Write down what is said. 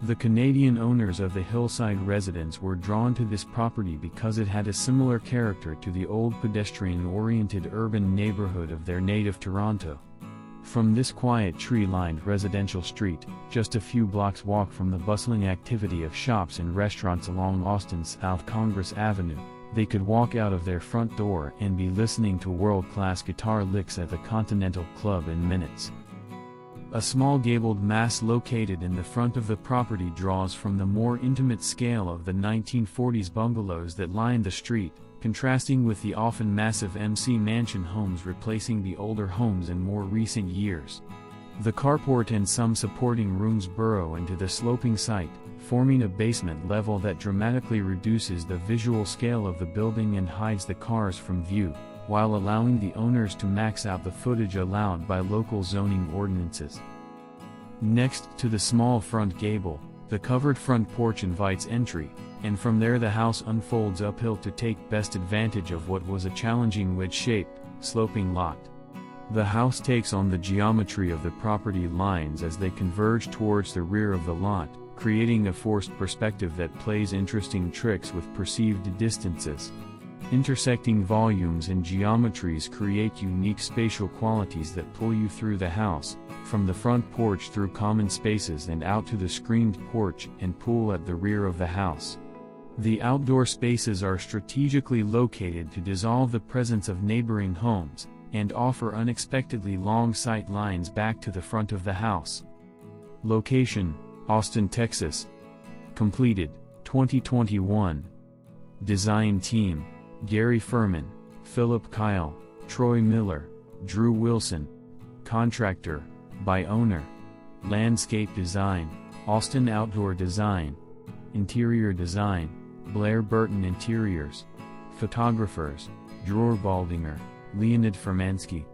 The Canadian owners of the Hillside residence were drawn to this property because it had a similar character to the old pedestrian-oriented urban neighborhood of their native Toronto. From this quiet tree-lined residential street, just a few blocks walk from the bustling activity of shops and restaurants along Austin's South Congress Avenue, they could walk out of their front door and be listening to world-class guitar licks at the Continental Club in minutes. A small gabled mass located in the front of the property draws from the more intimate scale of the 1940s bungalows that line the street, contrasting with the often massive McMansion homes replacing the older homes in more recent years. The carport and some supporting rooms burrow into the sloping site, forming a basement level that dramatically reduces the visual scale of the building and hides the cars from view, while allowing the owners to max out the footage allowed by local zoning ordinances. Next to the small front gable, the covered front porch invites entry, and from there the house unfolds uphill to take best advantage of what was a challenging wedge-shaped, sloping lot. The house takes on the geometry of the property lines as they converge towards the rear of the lot, creating a forced perspective that plays interesting tricks with perceived distances. Intersecting volumes and geometries create unique spatial qualities that pull you through the house, from the front porch through common spaces and out to the screened porch and pool at the rear of the house. The outdoor spaces are strategically located to dissolve the presence of neighboring homes, and offer unexpectedly long sight lines back to the front of the house. Location: Austin, Texas. Completed, 2021. Design Team: Gary Furman, Philip Kyle, Troy Miller, Drew Wilson. Contractor: by owner. Landscape Design: Austin Outdoor Design. Interior Design: Blair Burton Interiors. Photographers: Dror Baldinger, Leonid Fermansky.